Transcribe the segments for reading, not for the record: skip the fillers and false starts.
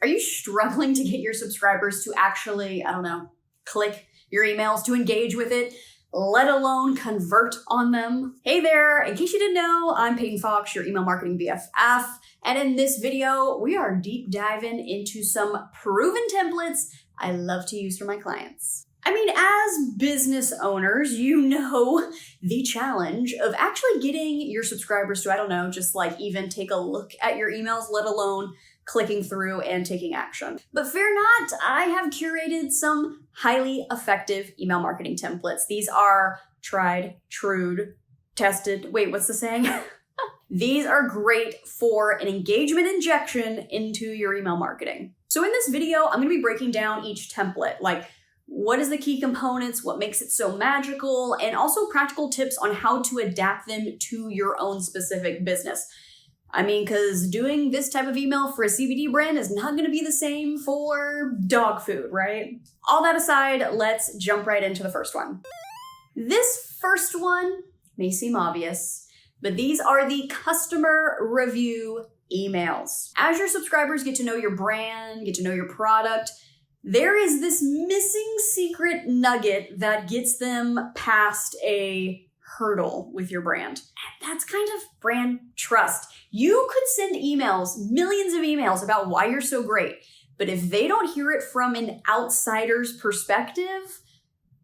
Are you struggling to get your subscribers to actually, click your emails, to engage with it, let alone convert on them? Hey there, in case you didn't know, I'm Peyton Fox, your email marketing BFF. And in this video, we are deep diving into some proven templates I love to use for my clients. As business owners, you know the challenge of actually getting your subscribers to, just even take a look at your emails, let alone clicking through and taking action. But fear not, I have curated some highly effective email marketing templates. These are tried, true, tested. Wait, what's the saying? These are great for an engagement injection into your email marketing. So in this video, I'm going to be breaking down each template, like what is the key components, what makes it so magical, and also practical tips on how to adapt them to your own specific business. Because doing this type of email for a CBD brand is not going to be the same for dog food, right? All that aside, let's jump right into the first one. This first one may seem obvious, but these are the customer review emails. As your subscribers get to know your brand, get to know your product, there is this missing secret nugget that gets them past a hurdle with your brand. And that's kind of brand trust. You could send emails, millions of emails about why you're so great, but if they don't hear it from an outsider's perspective,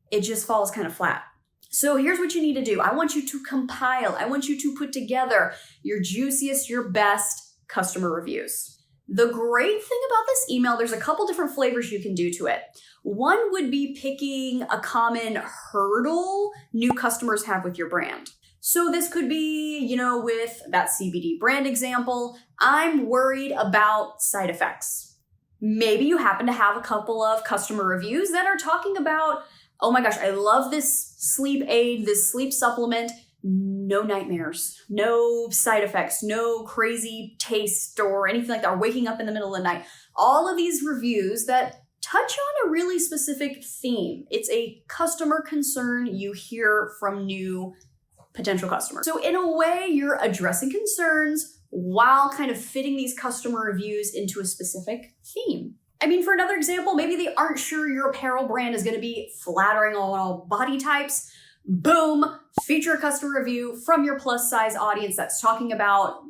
it just falls kind of flat. So here's what you need to do. I want you to compile, I want you to put together your juiciest, your best customer reviews. The great thing about this email, there's a couple different flavors you can do to it. One would be picking a common hurdle new customers have with your brand. So this could be, with that CBD brand example, I'm worried about side effects. Maybe you happen to have a couple of customer reviews that are talking about, oh my gosh, I love this sleep aid, this sleep supplement. No nightmares, no side effects, no crazy taste or anything like that, or waking up in the middle of the night. All of these reviews that touch on a really specific theme. It's a customer concern you hear from new potential customers. So in a way, you're addressing concerns while kind of fitting these customer reviews into a specific theme. For another example, maybe they aren't sure your apparel brand is going to be flattering on all body types. Boom, feature a customer review from your plus size audience that's talking about,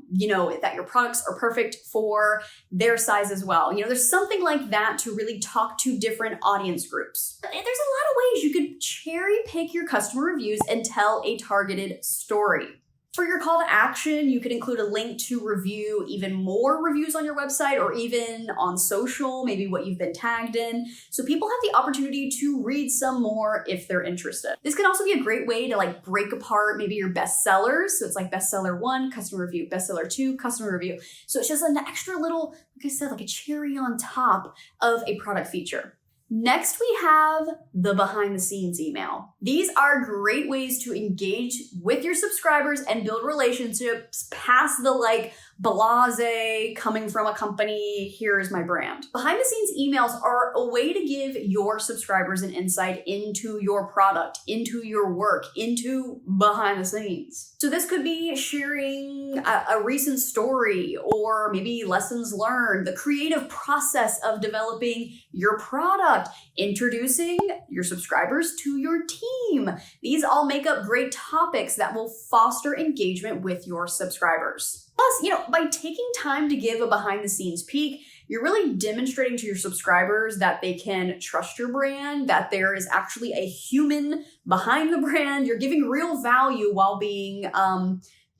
that your products are perfect for their size as well. There's something like that to really talk to different audience groups. There's a lot of ways you could cherry pick your customer reviews and tell a targeted story. For your call to action, you could include a link to review even more reviews on your website or even on social, maybe what you've been tagged in. So people have the opportunity to read some more if they're interested. This can also be a great way to break apart maybe your best sellers. So it's like bestseller 1, customer review, bestseller 2, customer review. So it's just an extra little, like I said, like a cherry on top of a product feature. Next, we have the behind the scenes email. These are great ways to engage with your subscribers and build relationships past the blase coming from a company, here's my brand. Behind the scenes emails are a way to give your subscribers an insight into your product, into your work, into behind the scenes. So this could be sharing a recent story or maybe lessons learned, the creative process of developing your product, introducing your subscribers to your team. These all make up great topics that will foster engagement with your subscribers. Plus, by taking time to give a behind the scenes peek, you're really demonstrating to your subscribers that they can trust your brand, that there is actually a human behind the brand. You're giving real value while being,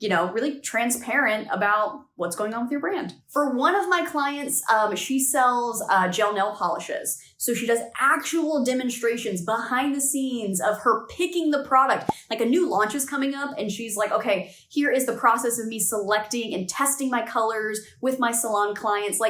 really transparent about what's going on with your brand. For one of my clients, she sells gel nail polishes. So she does actual demonstrations behind the scenes of her picking the product. Like a new launch is coming up and she's like, okay, here is the process of me selecting and testing my colors with my salon clients.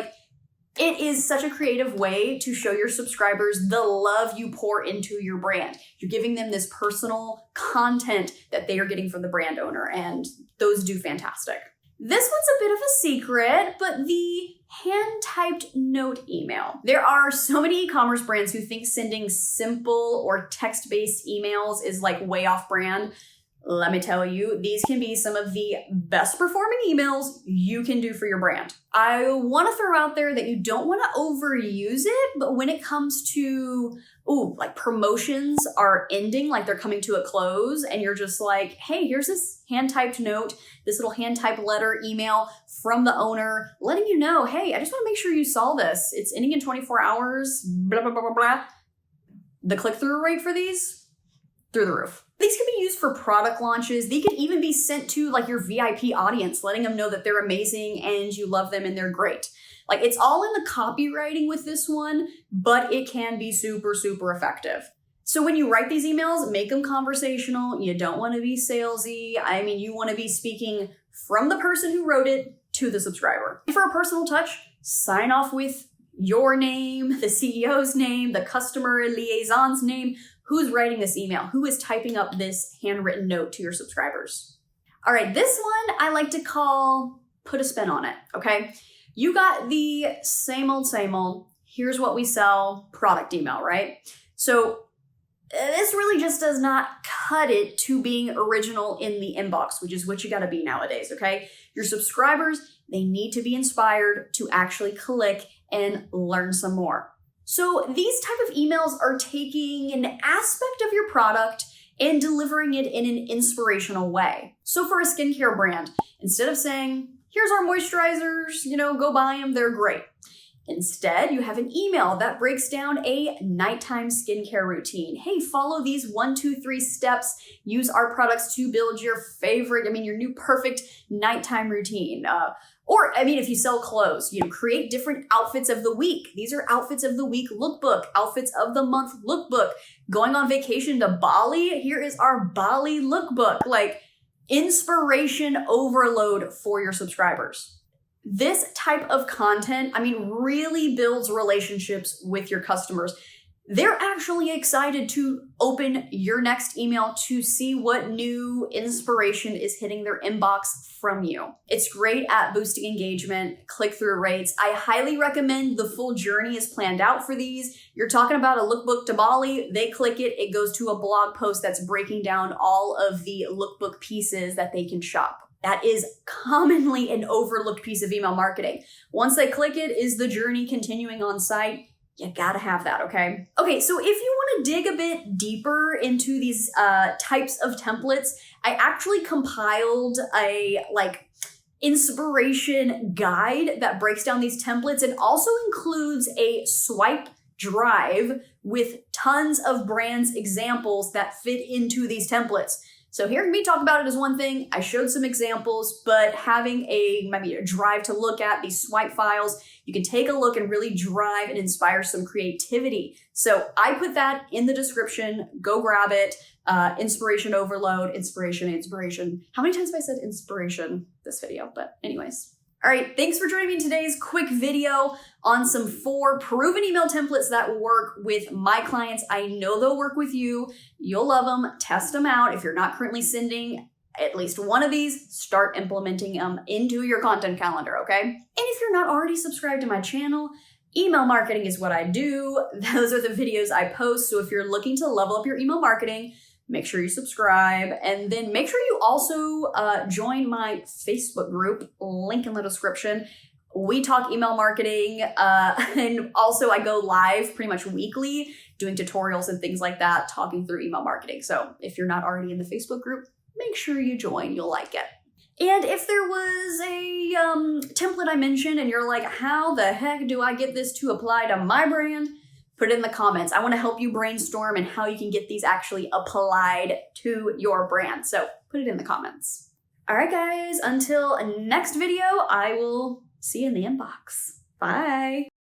It is such a creative way to show your subscribers the love you pour into your brand. You're giving them this personal content that they are getting from the brand owner, and those do fantastic. This one's a bit of a secret, but the hand-typed note email. There are so many e-commerce brands who think sending simple or text-based emails is way off brand. let me tell you, these can be some of the best performing emails you can do for your brand. I want to throw out there that you don't want to overuse it, but when it comes to, like promotions are ending, like they're coming to a close, and you're just like, hey, here's this hand-typed note, this little hand-typed letter email from the owner letting you know, hey, I just want to make sure you saw this. It's ending in 24 hours, blah, blah, blah, blah, blah. The click-through rate for these, through the roof. These can be used for product launches. They could even be sent to like your VIP audience, letting them know that they're amazing and you love them and they're great. Like it's all in the copywriting with this one, but it can be super, super effective. So when you write these emails, make them conversational. You don't want to be salesy. I mean, you want to be speaking from the person who wrote it to the subscriber. For a personal touch, sign off with your name, the CEO's name, the customer liaison's name. Who's writing this email? Who is typing up this handwritten note to your subscribers? All right, this one I like to call put a spin on it, okay? You got the same old, here's what we sell product email, right? So this really just does not cut it to being original in the inbox, which is what you gotta be nowadays, okay? Your subscribers, they need to be inspired to actually click and learn some more. So these type of emails are taking an aspect of your product and delivering it in an inspirational way. So for a skincare brand, instead of saying, here's our moisturizers, go buy them, they're great. Instead, you have an email that breaks down a nighttime skincare routine. Hey, follow these 1, 2, 3 steps. Use our products to build your your new perfect nighttime routine. Or if you sell clothes, create different outfits of the week. These are outfits of the week lookbook, outfits of the month lookbook. Going on vacation to Bali, here is our Bali lookbook. Like inspiration overload for your subscribers. This type of content, really builds relationships with your customers. They're actually excited to open your next email to see what new inspiration is hitting their inbox from you. It's great at boosting engagement, click-through rates. I highly recommend the full journey is planned out for these. You're talking about a lookbook to Bali, they click it, it goes to a blog post that's breaking down all of the lookbook pieces that they can shop. That is commonly an overlooked piece of email marketing. Once they click it, is the journey continuing on site? You gotta have that, okay? Okay, so if you wanna dig a bit deeper into these types of templates, I actually compiled a inspiration guide that breaks down these templates and also includes a swipe drive with tons of brands examples that fit into these templates. So hearing me talk about it is one thing. I showed some examples, but having maybe a drive to look at these swipe files, you can take a look and really drive and inspire some creativity. So I put that in the description. Go grab it. Inspiration overload, inspiration. How many times have I said inspiration this video? But anyways. All right, thanks for joining me in today's quick video on some 4 proven email templates that work with my clients. I know they'll work with you. You'll love them. Test them out. If you're not currently sending at least one of these, start implementing them into your content calendar, okay? And if you're not already subscribed to my channel, email marketing is what I do. Those are the videos I post. So if you're looking to level up your email marketing, make sure you subscribe, and then make sure you also join my Facebook group, link in the description. We talk email marketing, and also I go live pretty much weekly doing tutorials and things like that, talking through email marketing. So if you're not already in the Facebook group, make sure you join, you'll like it. And if there was a template I mentioned and you're like, how the heck do I get this to apply to my brand? Put it in the comments. I want to help you brainstorm and how you can get these actually applied to your brand. So put it in the comments. All right, guys, until next video, I will see you in the inbox. Bye.